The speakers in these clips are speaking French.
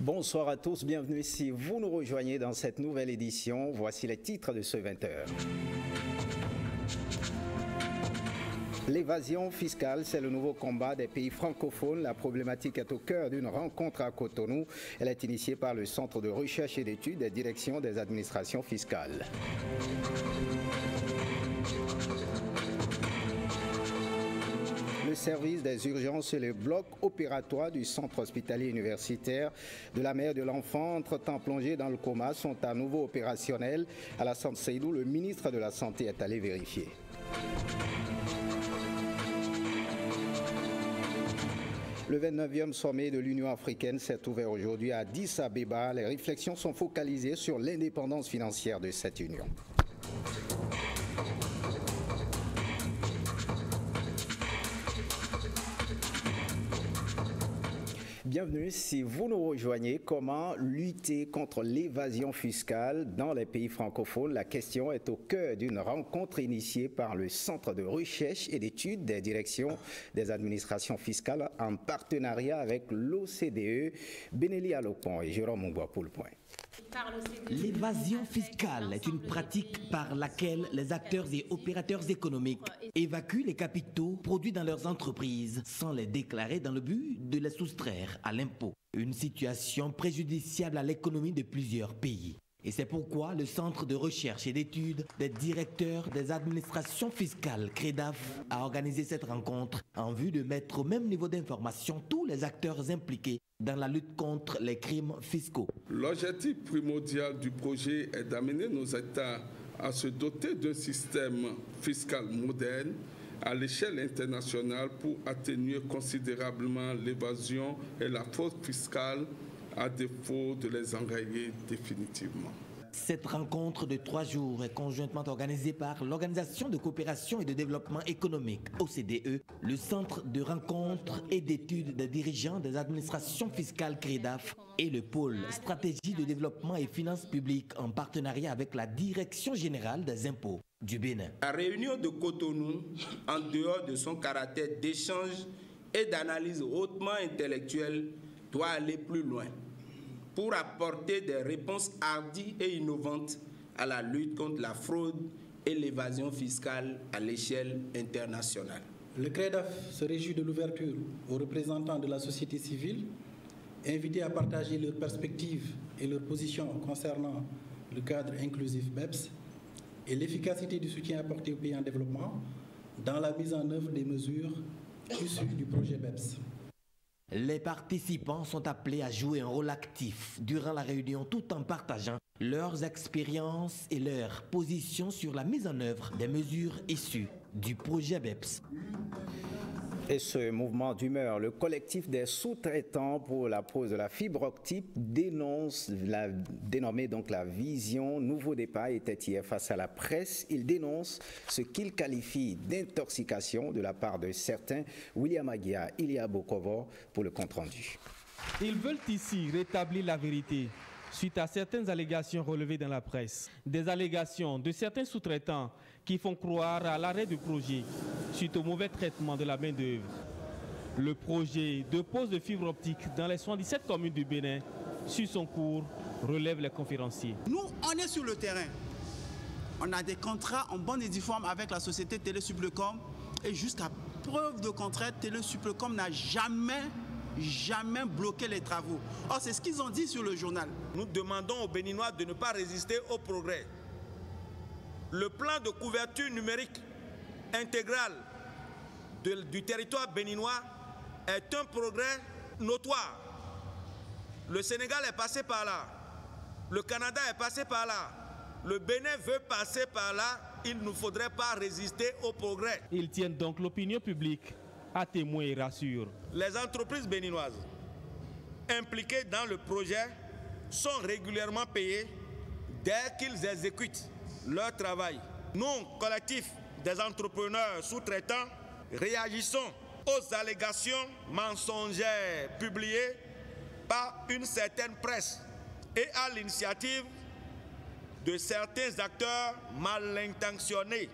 Bonsoir à tous, bienvenue si vous nous rejoignez dans cette nouvelle édition. Voici les titres de ce 20h. L'évasion fiscale, c'est le nouveau combat des pays francophones. La problématique est au cœur d'une rencontre à Cotonou. Elle est initiée par le Centre de recherche et d'études des directions des administrations fiscales. Le service des urgences et le bloc opératoire du centre hospitalier universitaire de la mère de l'enfant, entre-temps plongé dans le coma, sont à nouveau opérationnels. Alassane Seydou, le ministre de la Santé, est allé vérifier. Le 29e sommet de l'Union africaine s'est ouvert aujourd'hui à Addis Abeba. Les réflexions sont focalisées sur l'indépendance financière de cette union. Bienvenue si vous nous rejoignez. Comment lutter contre l'évasion fiscale dans les pays francophones? La question est au cœur d'une rencontre initiée par le Centre de recherche et d'études des directions des administrations fiscales en partenariat avec l'OCDE. Bénélie Alopon et Jérôme Mouboua pour le point. L'évasion fiscale est une pratique par laquelle les acteurs et opérateurs économiques évacuent les capitaux produits dans leurs entreprises sans les déclarer dans le but de les soustraire à l'impôt. Une situation préjudiciable à l'économie de plusieurs pays. Et c'est pourquoi le Centre de recherche et d'études des directeurs des administrations fiscales, CREDAF, a organisé cette rencontre en vue de mettre au même niveau d'information tous les acteurs impliqués dans la lutte contre les crimes fiscaux. L'objectif primordial du projet est d'amener nos États à se doter d'un système fiscal moderne à l'échelle internationale pour atténuer considérablement l'évasion et la fraude fiscale à défaut de les enrayer définitivement. Cette rencontre de 3 jours est conjointement organisée par l'Organisation de coopération et de développement économique, OCDE, le Centre de rencontres et d'études des dirigeants des administrations fiscales CREDAF et le pôle stratégie de développement et finances publiques en partenariat avec la Direction générale des impôts du Bénin. La réunion de Cotonou, en dehors de son caractère d'échange et d'analyse hautement intellectuelle, doit aller plus loin pour apporter des réponses hardies et innovantes à la lutte contre la fraude et l'évasion fiscale à l'échelle internationale. Le CREDAF se réjouit de l'ouverture aux représentants de la société civile, invités à partager leurs perspectives et leurs positions concernant le cadre inclusif BEPS et l'efficacité du soutien apporté aux pays en développement dans la mise en œuvre des mesures issues du projet BEPS. Les participants sont appelés à jouer un rôle actif durant la réunion tout en partageant leurs expériences et leurs positions sur la mise en œuvre des mesures issues du projet BEPS. Et ce mouvement d'humeur, le collectif des sous-traitants pour la pose de la fibre optique dénonce dénommée donc la vision Nouveau Départ était hier face à la presse. Il dénonce ce qu'il qualifie d'intoxication de la part de certains. William Aguia, Ilia Bokovo pour le compte-rendu. Ils veulent ici rétablir la vérité suite à certaines allégations relevées dans la presse. Des allégations de certains sous-traitants qui font croire à l'arrêt du projet suite au mauvais traitement de la main-d'œuvre. Le projet de pose de fibre optique dans les 77 communes du Bénin suit son cours, relèvent les conférenciers. Nous, on est sur le terrain. On a des contrats en bonne et due forme avec la société Télésupplecom et jusqu'à preuve de contraire, Télésupplecom n'a jamais bloqué les travaux. Or, c'est ce qu'ils ont dit sur le journal. Nous demandons aux Béninois de ne pas résister au progrès. Le plan de couverture numérique intégrale du territoire béninois est un progrès notoire. Le Sénégal est passé par là, le Canada est passé par là, le Bénin veut passer par là, il ne faudrait pas résister au progrès. Ils tiennent donc l'opinion publique à témoin et rassurent. Les entreprises béninoises impliquées dans le projet sont régulièrement payées dès qu'ils exécutent leur travail. Nous, collectif des entrepreneurs sous-traitants, réagissons aux allégations mensongères publiées par une certaine presse et à l'initiative de certains acteurs mal intentionnés,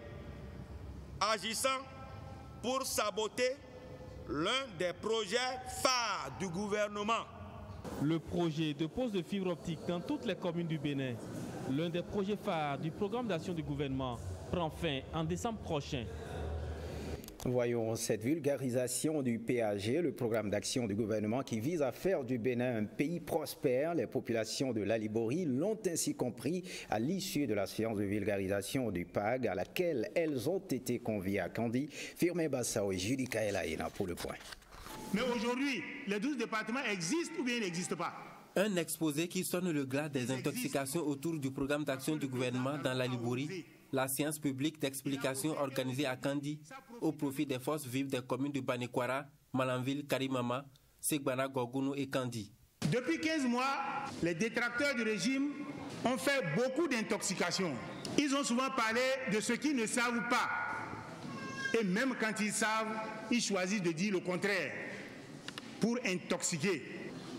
agissant pour saboter l'un des projets phares du gouvernement. Le projet de pose de fibre optique dans toutes les communes du Bénin, l'un des projets phares du programme d'action du gouvernement, prend fin en décembre prochain. Voyons cette vulgarisation du PAG, le programme d'action du gouvernement qui vise à faire du Bénin un pays prospère. Les populations de l'Alibori l'ont ainsi compris à l'issue de la séance de vulgarisation du PAG à laquelle elles ont été conviées à Kandi. Firmin Bassao et Julie Kaelaïna pour le point. Mais aujourd'hui, les 12 départements existent ou bien ils n'existent pas? Un exposé qui sonne le glas des intoxications autour du programme d'action du gouvernement dans l'Alibori. La séance publique d'explication organisée à Kandi au profit des forces vives des communes de Banikwara, Malanville, Karimama, Segbana, Gorgounou et Kandi. Depuis 15 mois, les détracteurs du régime ont fait beaucoup d'intoxications. Ils ont souvent parlé de ce qu'ils ne savent pas. Et même quand ils savent, ils choisissent de dire le contraire pour intoxiquer.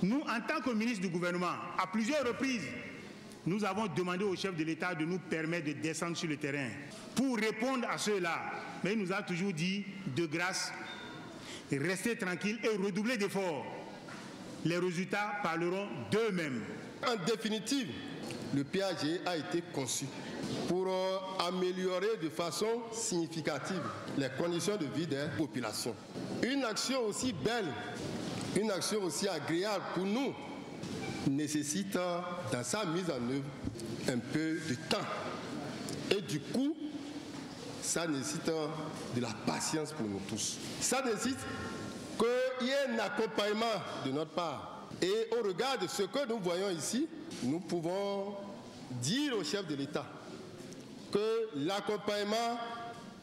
Nous, en tant que ministre du gouvernement, à plusieurs reprises, nous avons demandé au chef de l'État de nous permettre de descendre sur le terrain pour répondre à ceux-là. Mais il nous a toujours dit, de grâce, restez tranquille et redoublez d'efforts. Les résultats parleront d'eux-mêmes. En définitive, le PAG a été conçu pour améliorer de façon significative les conditions de vie des populations. Une action aussi belle, une action aussi agréable pour nous nécessite dans sa mise en œuvre un peu de temps. Et du coup, ça nécessite de la patience pour nous tous. Ça nécessite qu'il y ait un accompagnement de notre part. Et au regard de ce que nous voyons ici, nous pouvons dire au chef de l'État que l'accompagnement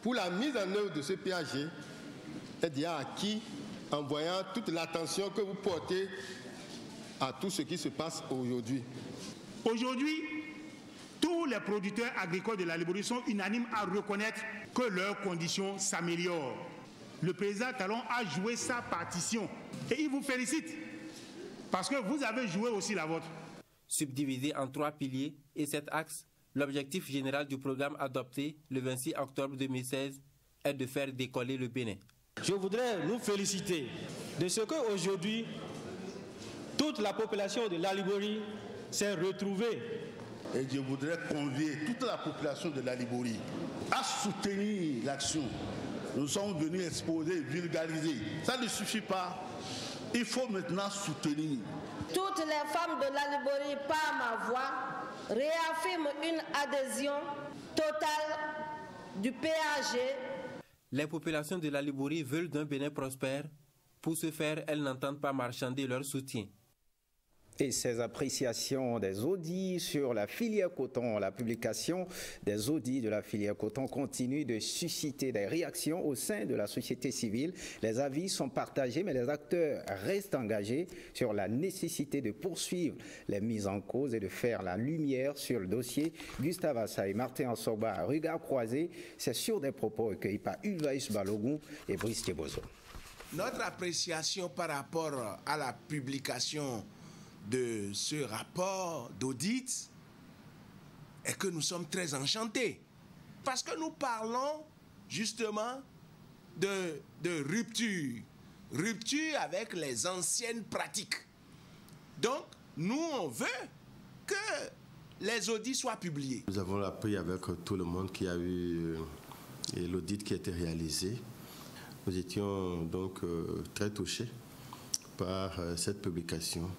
pour la mise en œuvre de ce PAG est déjà acquis en voyant toute l'attention que vous portez à tout ce qui se passe aujourd'hui. Aujourd'hui, tous les producteurs agricoles de l'Alibori sont unanimes à reconnaître que leurs conditions s'améliorent. Le président Talon a joué sa partition et il vous félicite parce que vous avez joué aussi la vôtre. Subdivisé en 3 piliers et 7 axes, l'objectif général du programme adopté le 26 octobre 2016 est de faire décoller le Bénin. Je voudrais nous féliciter de ce qu'aujourd'hui, toute la population de l'Alibori s'est retrouvée. Et je voudrais convier toute la population de l'Alibori à soutenir l'action. Nous sommes venus exposer, vulgariser. Ça ne suffit pas. Il faut maintenant soutenir. Toutes les femmes de l'Alibori, par ma voix, réaffirment une adhésion totale du PAG. Les populations de l'Alibori veulent d'un Bénin prospère. Pour ce faire, elles n'entendent pas marchander leur soutien. Et ces appréciations des audits sur la filière coton, la publication des audits de la filière coton continue de susciter des réactions au sein de la société civile. Les avis sont partagés, mais les acteurs restent engagés sur la nécessité de poursuivre les mises en cause et de faire la lumière sur le dossier. Gustave Assaï, Martin Ansorba, regard croisé, c'est sur des propos recueillis par Uvaïs Balogun et Brice Thebozo. Notre appréciation par rapport à la publication de ce rapport d'audit est que nous sommes très enchantés parce que nous parlons justement de rupture avec les anciennes pratiques. Donc, nous, on veut que les audits soient publiés. Nous avons appris avec tout le monde qu'il y a eu l'audit qui a été réalisé. Nous étions donc très touchés par cette publication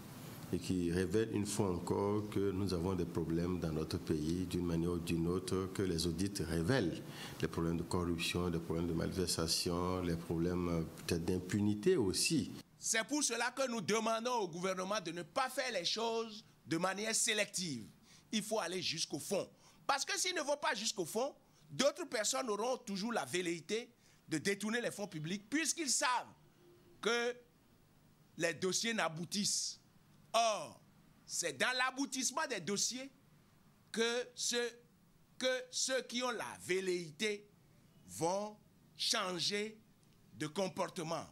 et qui révèle une fois encore que nous avons des problèmes dans notre pays d'une manière ou d'une autre, que les audits révèlent les problèmes de corruption, les problèmes de malversation, les problèmes peut-être d'impunité aussi. C'est pour cela que nous demandons au gouvernement de ne pas faire les choses de manière sélective. Il faut aller jusqu'au fond. Parce que s'ils ne vont pas jusqu'au fond, d'autres personnes auront toujours la velléité de détourner les fonds publics puisqu'ils savent que les dossiers n'aboutissent. Or, c'est dans l'aboutissement des dossiers que ceux qui ont la velléité vont changer de comportement.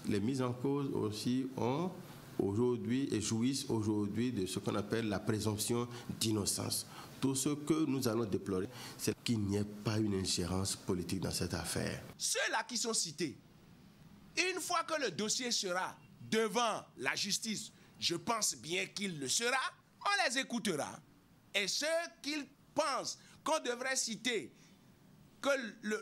Les mises en cause aussi ont aujourd'hui et jouissent aujourd'hui de ce qu'on appelle la présomption d'innocence. Tout ce que nous allons déplorer, c'est qu'il n'y ait pas une ingérence politique dans cette affaire. Ceux-là qui sont cités, une fois que le dossier sera devant la justice, je pense bien qu'il le sera, on les écoutera. Et ceux qu'ils pensent qu'on devrait citer, que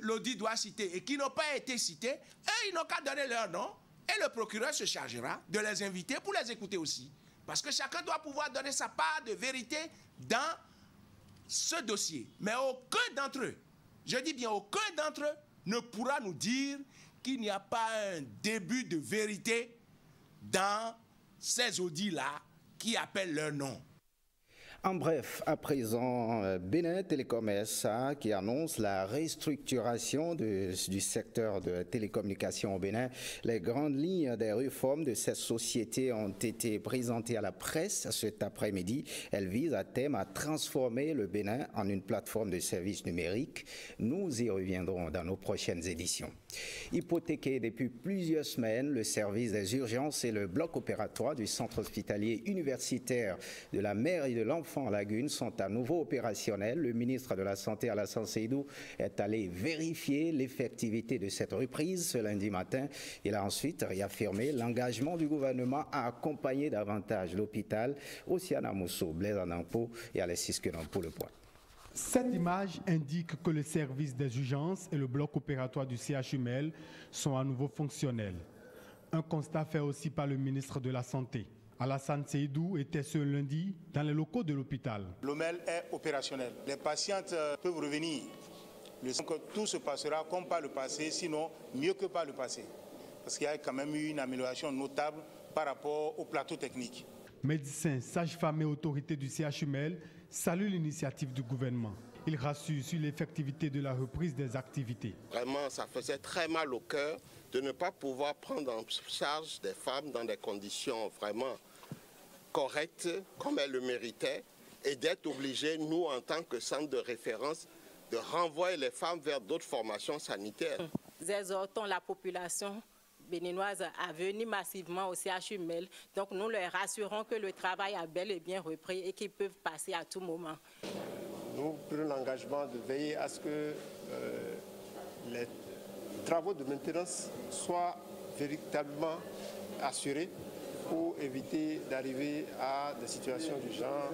l'audit doit citer et qui n'ont pas été cités, eux, ils n'ont qu'à donner leur nom et le procureur se chargera de les inviter pour les écouter aussi. Parce que chacun doit pouvoir donner sa part de vérité dans ce dossier. Mais aucun d'entre eux, je dis bien aucun d'entre eux, ne pourra nous dire qu'il n'y a pas un début de vérité dans ces audits-là qui appellent leur nom. En bref, à présent, Bénin Télécom SA qui annonce la restructuration du secteur de télécommunications au Bénin. Les grandes lignes des réformes de cette société ont été présentées à la presse cet après-midi. Elles visent à terme à transformer le Bénin en une plateforme de services numériques. Nous y reviendrons dans nos prochaines éditions. Hypothéqué depuis plusieurs semaines, le service des urgences et le bloc opératoire du centre hospitalier universitaire de la mère et de l'enfant Lagune sont à nouveau opérationnels. Le ministre de la Santé, Alassane Seydou, est allé vérifier l'effectivité de cette reprise ce lundi matin. Il a ensuite réaffirmé l'engagement du gouvernement à accompagner davantage l'hôpital. Ossiana Mousso, Blaise Anampo et Alexis Kenon pour le point. Cette image indique que le service des urgences et le bloc opératoire du CHUMEL sont à nouveau fonctionnels. Un constat fait aussi par le ministre de la Santé. Alassane Seydou était ce lundi dans les locaux de l'hôpital. L'OMEL est opérationnel. Les patientes peuvent revenir. Tout se passera comme par le passé, sinon mieux que par le passé. Parce qu'il y a quand même eu une amélioration notable par rapport au plateau technique. Médecins, sages-femmes et autorités du CHUMEL saluent l'initiative du gouvernement. Ils rassurent sur l'effectivité de la reprise des activités. Vraiment, ça faisait très mal au cœur de ne pas pouvoir prendre en charge des femmes dans des conditions vraiment correctes, comme elles le méritaient, et d'être obligés, nous, en tant que centre de référence, de renvoyer les femmes vers d'autres formations sanitaires. Nous exhortons la population béninoise à venir massivement au CHUMEL. Donc nous leur rassurons que le travail a bel et bien repris et qu'ils peuvent passer à tout moment. Nous prenons l'engagement de veiller à ce que les travaux de maintenance soient véritablement assurés pour éviter d'arriver à des situations du genre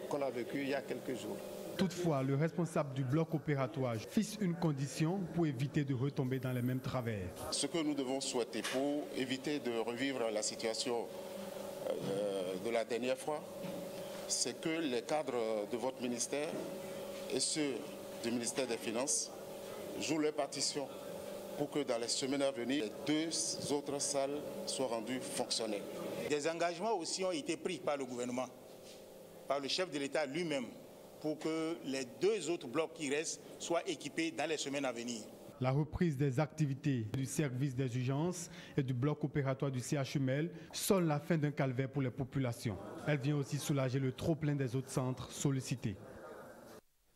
qu'on a vécues il y a quelques jours. Toutefois, le responsable du bloc opératoire fixe une condition pour éviter de retomber dans les mêmes travers. Ce que nous devons souhaiter pour éviter de revivre la situation de la dernière fois, c'est que les cadres de votre ministère et ceux du ministère des Finances jouent leur partition pour que dans les semaines à venir, les deux autres salles soient rendues fonctionnelles. Des engagements aussi ont été pris par le gouvernement, par le chef de l'État lui-même, pour que les deux autres blocs qui restent soient équipés dans les semaines à venir. La reprise des activités du service des urgences et du bloc opératoire du CHUMEL sonne la fin d'un calvaire pour les populations. Elle vient aussi soulager le trop-plein des autres centres sollicités.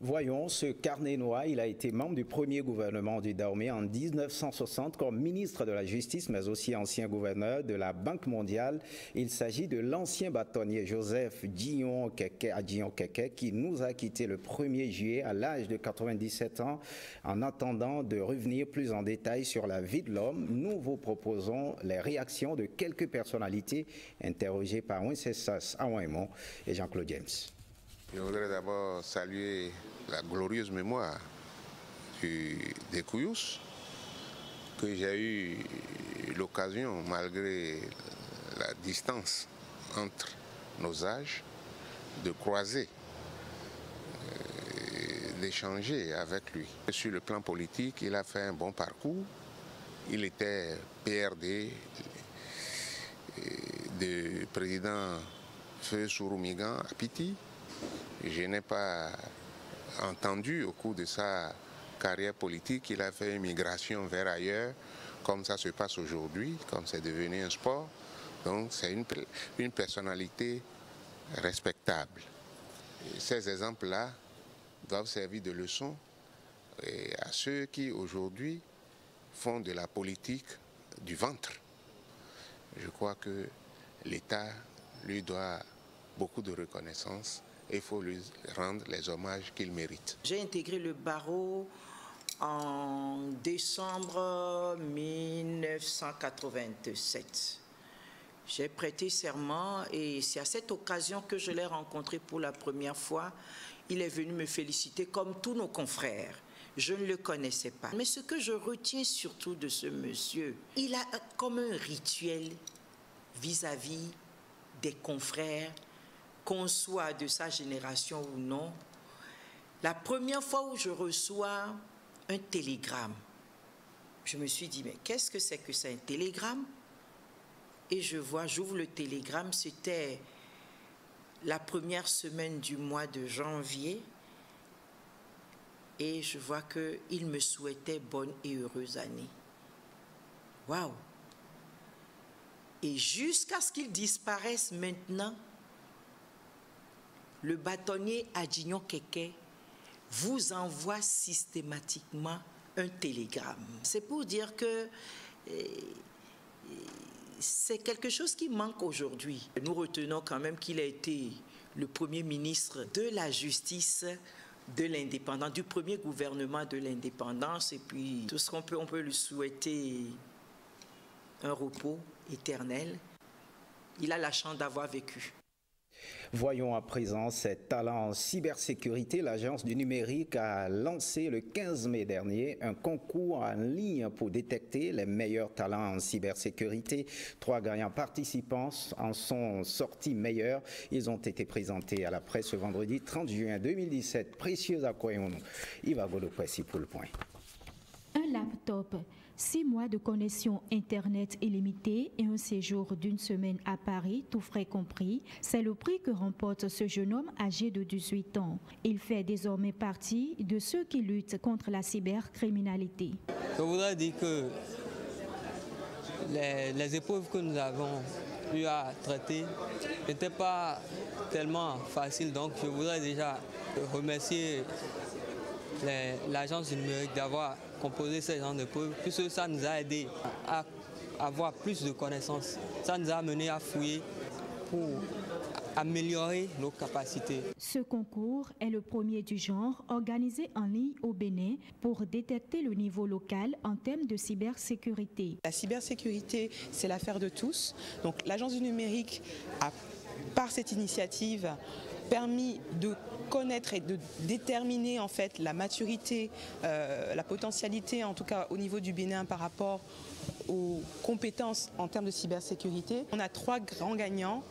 Voyons ce Carnénois, il a été membre du premier gouvernement du Dahomey en 1960 comme ministre de la Justice, mais aussi ancien gouverneur de la Banque mondiale. Il s'agit de l'ancien bâtonnier Joseph Dion Keke qui nous a quittés le 1er juillet à l'âge de 97 ans. En attendant de revenir plus en détail sur la vie de l'homme, nous vous proposons les réactions de quelques personnalités interrogées par Wenceslas Aouaimon et Jean-Claude James. Je voudrais d'abord saluer la glorieuse mémoire des Kouyous, que j'ai eu l'occasion, malgré la distance entre nos âges, de croiser, d'échanger avec lui. Sur le plan politique, il a fait un bon parcours. Il était PRD de président Feu Souroumigan à Piti. Je n'ai pas entendu au cours de sa carrière politique qu'il a fait une migration vers ailleurs, comme ça se passe aujourd'hui, comme c'est devenu un sport. Donc c'est une personnalité respectable. Et ces exemples-là doivent servir de leçon à ceux qui aujourd'hui font de la politique du ventre. Je crois que l'État lui doit beaucoup de reconnaissance. Il faut lui rendre les hommages qu'il mérite. J'ai intégré le barreau en décembre 1987. J'ai prêté serment et c'est à cette occasion que je l'ai rencontré pour la première fois. Il est venu me féliciter comme tous nos confrères. Je ne le connaissais pas. Mais ce que je retiens surtout de ce monsieur, il a comme un rituel vis-à-vis des confrères, qu'on soit de sa génération ou non. La première fois où je reçois un télégramme, je me suis dit, mais qu'est-ce que c'est un télégramme? Et j'ouvre le télégramme, c'était la première semaine du mois de janvier. Et je vois qu'il me souhaitait bonne et heureuse année. Waouh! Et jusqu'à ce qu'il disparaisse maintenant, le bâtonnier Adjignon Keke vous envoie systématiquement un télégramme. C'est pour dire que c'est quelque chose qui manque aujourd'hui. Nous retenons quand même qu'il a été le premier ministre de la justice de l'indépendance, du premier gouvernement de l'indépendance, et puis tout ce qu'on peut, on peut lui souhaiter un repos éternel. Il a la chance d'avoir vécu. Voyons à présent ses talents en cybersécurité. L'Agence du numérique a lancé le 15 mai dernier un concours en ligne pour détecter les meilleurs talents en cybersécurité. 3 gagnants participants en sont sortis meilleurs. Ils ont été présentés à la presse ce vendredi 30 juin 2017. Précieux Akoyono. Yva Godopessi pour le point. Un laptop, 6 mois de connexion Internet illimitée et un séjour d'une semaine à Paris, tout frais compris, c'est le prix que remporte ce jeune homme âgé de 18 ans. Il fait désormais partie de ceux qui luttent contre la cybercriminalité. Je voudrais dire que les épreuves que nous avons eu à traiter n'étaient pas tellement faciles, donc je voudrais déjà remercier l'agence du numérique d'avoir composé ce genre de preuves, puisque ça nous a aidé à avoir plus de connaissances. Ça nous a amené à fouiller pour améliorer nos capacités. Ce concours est le premier du genre organisé en ligne au Bénin pour détecter le niveau local en termes de cybersécurité. La cybersécurité, c'est l'affaire de tous. Donc l'agence du numérique a, par cette initiative, permis de connaître et de déterminer en fait la maturité, la potentialité en tout cas au niveau du Bénin par rapport aux compétences en termes de cybersécurité. On a 3 grands gagnants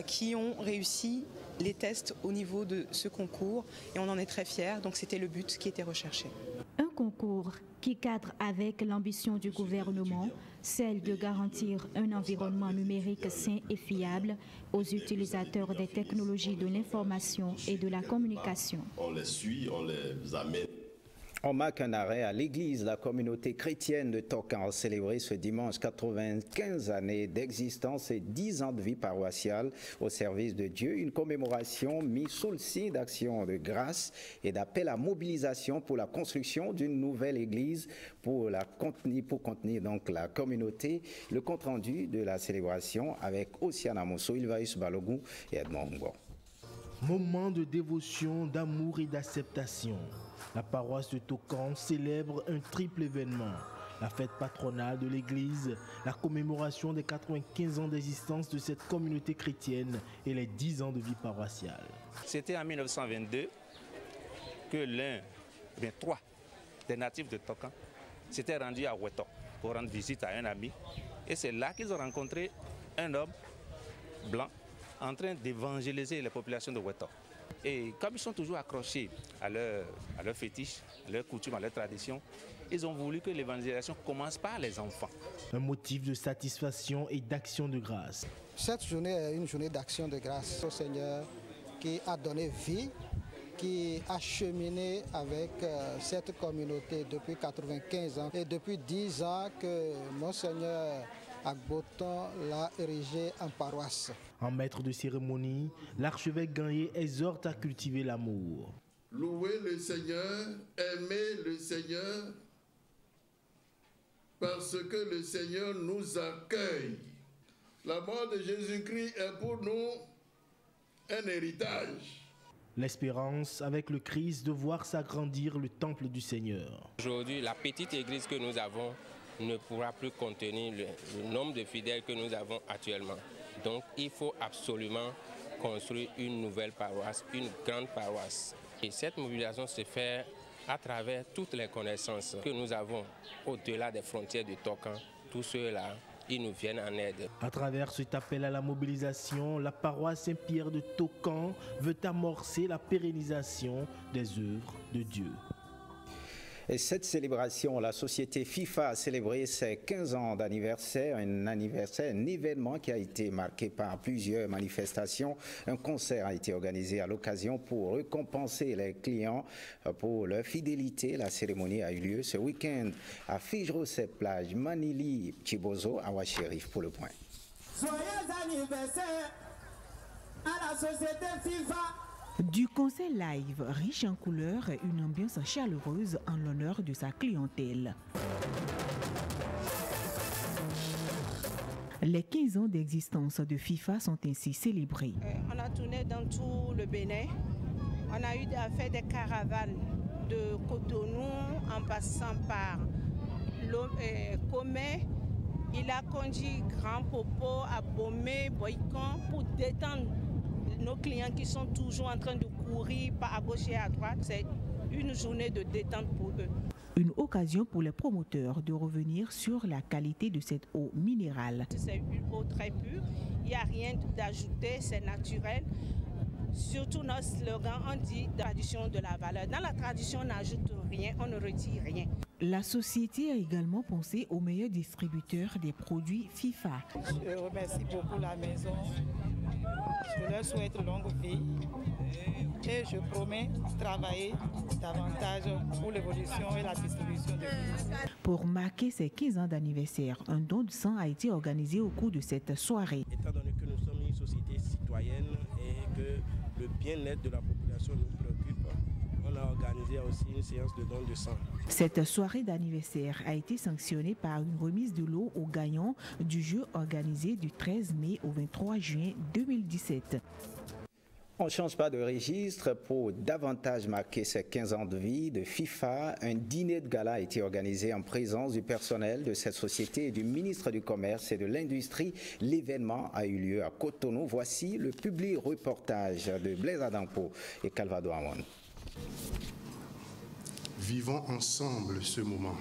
qui ont réussi les tests au niveau de ce concours et on en est très fiers, donc c'était le but qui était recherché. Un concours qui cadre avec l'ambition du gouvernement, celle de garantir un environnement numérique sain et fiable aux utilisateurs des technologies de l'information et de la communication. On les suit, on les amène. On marque un arrêt à l'église. La communauté chrétienne de Tokan a célébré ce dimanche 95 années d'existence et 10 ans de vie paroissiale au service de Dieu. Une commémoration mise sous le signe d'action de grâce et d'appel à mobilisation pour la construction d'une nouvelle église pour contenir donc la communauté. Le compte-rendu de la célébration avec Ossiana Mosso, Ilvaïs Balogou et Edmond Ngo. Moment de dévotion, d'amour et d'acceptation. La paroisse de Tokan célèbre un triple événement. La fête patronale de l'église, la commémoration des 95 ans d'existence de cette communauté chrétienne et les 10 ans de vie paroissiale. C'était en 1922 que 3 des natifs de Tokan s'étaient rendus à Weto pour rendre visite à un ami. Et c'est là qu'ils ont rencontré un homme blanc en train d'évangéliser les populations de Weto. Et comme ils sont toujours accrochés à leur fétiche, à leur coutume, à leur tradition, ils ont voulu que l'évangélisation commence par les enfants. Un motif de satisfaction et d'action de grâce. Cette journée est une journée d'action de grâce au Seigneur qui a donné vie, qui a cheminé avec cette communauté depuis 95 ans et depuis 10 ans que Monseigneur Agboton l'a érigé en paroisse. En maître de cérémonie, l'archevêque Gagné exhorte à cultiver l'amour. Louez le Seigneur, aimez le Seigneur, parce que le Seigneur nous accueille. La mort de Jésus-Christ est pour nous un héritage. L'espérance avec le Christ de voir s'agrandir le temple du Seigneur. Aujourd'hui, la petite église que nous avons ne pourra plus contenir le nombre de fidèles que nous avons actuellement. Donc il faut absolument construire une nouvelle paroisse, une grande paroisse. Et cette mobilisation se fait à travers toutes les connaissances que nous avons au-delà des frontières du Tokan. Tous ceux-là, ils nous viennent en aide. À travers cet appel à la mobilisation, la paroisse Saint-Pierre de Tokan veut amorcer la pérennisation des œuvres de Dieu. Et cette célébration, la société FIFA a célébré ses 15 ans d'anniversaire, un événement qui a été marqué par plusieurs manifestations. Un concert a été organisé à l'occasion pour récompenser les clients pour leur fidélité. La cérémonie a eu lieu ce week-end à Fijrosep plage, Manili, Chibozo, Awa Chérif pour le point. Joyeux anniversaire à la société FIFA. Du concert live riche en couleurs, une ambiance chaleureuse en l'honneur de sa clientèle. Les 15 ans d'existence de FIFA sont ainsi célébrés. On a tourné dans tout le Bénin. On a eu à faire des caravanes de Cotonou en passant par Comé. Il a conduit Grand Popo, Abomey, Boycon pour détendre nos clients qui sont toujours en train de courir à gauche et à droite. C'est une journée de détente pour eux. Une occasion pour les promoteurs de revenir sur la qualité de cette eau minérale. C'est une eau très pure, il n'y a rien d'ajouté, c'est naturel. Surtout notre slogan, on dit tradition de la valeur. Dans la tradition, on n'ajoute rien, on ne retire rien. La société a également pensé aux meilleurs distributeurs des produits FIFA. Je remercie beaucoup la maison. Je leur souhaite longue vie et je promets de travailler davantage pour l'évolution et la distribution de FIFA. Pour marquer ses 15 ans d'anniversaire, un don de sang a été organisé au cours de cette soirée. Étant donné que nous sommes une société citoyenne et que le bien-être de la population nous préoccupe, on a organisé aussi une séance de don de sang. Cette soirée d'anniversaire a été sanctionnée par une remise de lot aux gagnants du jeu organisé du 13 mai au 23 juin 2017. On ne change pas de registre. Pour davantage marquer ses 15 ans de vie de FIFA, un dîner de gala a été organisé en présence du personnel de cette société et du ministre du Commerce et de l'Industrie. L'événement a eu lieu à Cotonou. Voici le public reportage de Blaise Adampo et Calvado Amon. Vivons ensemble ce moment.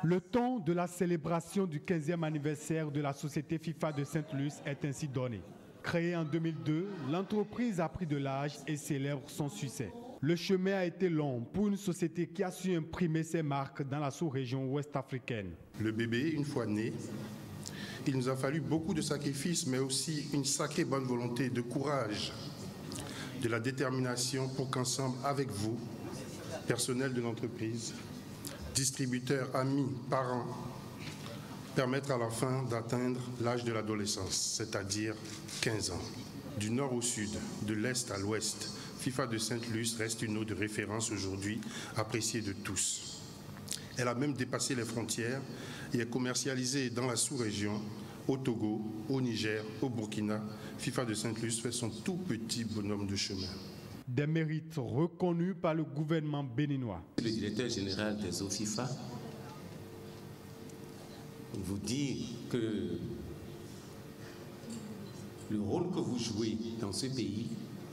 Le temps de la célébration du 15e anniversaire de la société FIFA de Sainte-Luce est ainsi donné. Créée en 2002, l'entreprise a pris de l'âge et célèbre son succès. Le chemin a été long pour une société qui a su imprimer ses marques dans la sous-région ouest africaine. Le bébé, une fois né, il nous a fallu beaucoup de sacrifices, mais aussi une sacrée bonne volonté, de courage, de la détermination pour qu'ensemble, avec vous, personnel de l'entreprise, distributeurs, amis, parents, permettre à la fin d'atteindre l'âge de l'adolescence, c'est-à-dire 15 ans. Du nord au sud, de l'est à l'ouest, FIFA de Sainte-Luce reste une eau de référence aujourd'hui, appréciée de tous. Elle a même dépassé les frontières et est commercialisée dans la sous-région, au Togo, au Niger, au Burkina. FIFA de Sainte-Luce fait son tout petit bonhomme de chemin. Des mérites reconnus par le gouvernement béninois. Le directeur général des eaux FIFA vous dit que le rôle que vous jouez dans ce pays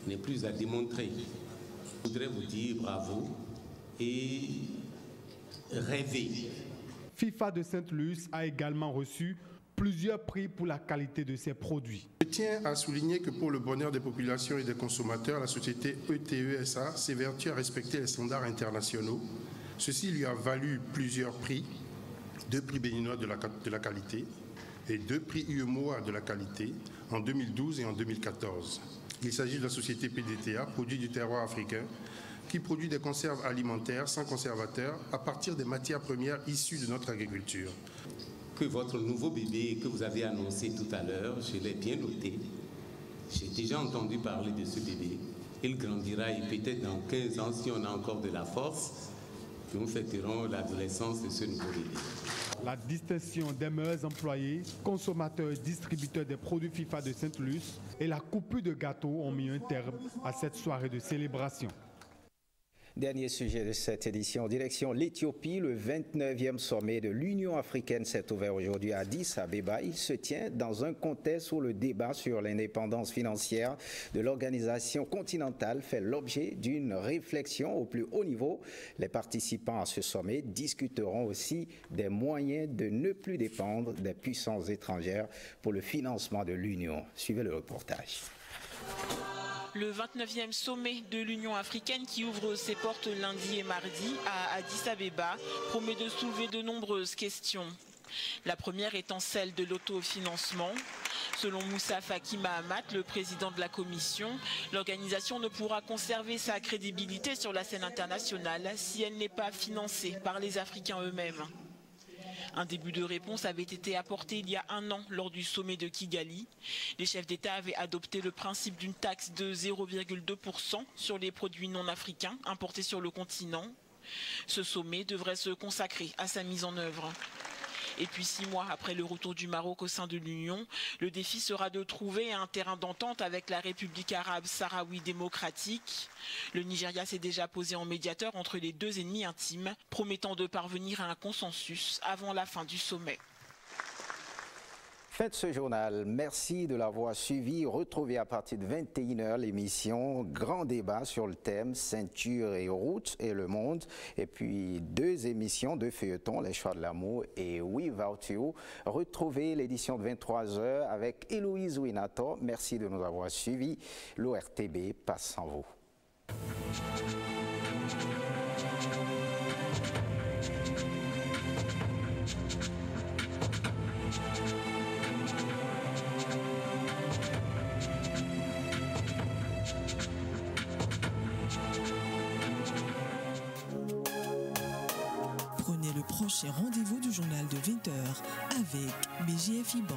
n'est plus à démontrer. Je voudrais vous dire bravo et rêver. FIFA de Sainte-Luce a également reçu plusieurs prix pour la qualité de ses produits. Je tiens à souligner que pour le bonheur des populations et des consommateurs, la société ETE-SA s'évertue à respecter les standards internationaux. Ceci lui a valu plusieurs prix, 2 prix béninois de la qualité et 2 prix UEMOA de la qualité en 2012 et en 2014. Il s'agit de la société PDTA, produit du terroir africain, qui produit des conserves alimentaires sans conservateurs à partir des matières premières issues de notre agriculture. Que votre nouveau bébé que vous avez annoncé tout à l'heure, je l'ai bien noté. J'ai déjà entendu parler de ce bébé. Il grandira et peut-être dans 15 ans, si on a encore de la force, nous fêterons l'adolescence de ce nouveau bébé. La distinction des meilleurs employés, consommateurs et distributeurs des produits FIFA de Sainte-Luce et la coupure de gâteaux ont mis un terme à cette soirée de célébration. Dernier sujet de cette édition, direction l'Éthiopie. Le 29e sommet de l'Union africaine s'est ouvert aujourd'hui à Addis Abeba. Il se tient dans un contexte où le débat sur l'indépendance financière de l'organisation continentale fait l'objet d'une réflexion au plus haut niveau. Les participants à ce sommet discuteront aussi des moyens de ne plus dépendre des puissances étrangères pour le financement de l'Union. Suivez le reportage. Le 29e sommet de l'Union africaine qui ouvre ses portes lundi et mardi à Addis Abeba promet de soulever de nombreuses questions. La première étant celle de l'autofinancement. Selon Moussa Faki Mahamat, le président de la commission, l'organisation ne pourra conserver sa crédibilité sur la scène internationale si elle n'est pas financée par les Africains eux-mêmes. Un début de réponse avait été apporté il y a un an lors du sommet de Kigali. Les chefs d'État avaient adopté le principe d'une taxe de 0,2% sur les produits non africains importés sur le continent. Ce sommet devrait se consacrer à sa mise en œuvre. Et puis 6 mois après le retour du Maroc au sein de l'Union, le défi sera de trouver un terrain d'entente avec la République arabe sahraoui démocratique. Le Nigeria s'est déjà posé en médiateur entre les deux ennemis intimes, promettant de parvenir à un consensus avant la fin du sommet. Fin de ce journal. Merci de l'avoir suivi. Retrouvez à partir de 21h l'émission Grand Débat sur le thème Ceinture et route et le monde. Et puis 2 émissions de feuilleton, Les choix de l'amour et Without You. Retrouvez l'édition de 23h avec Héloïse Winato. Merci de nous avoir suivis. L'ORTB passe sans vous. Prochain rendez-vous du journal de 20h avec BGFI Bank.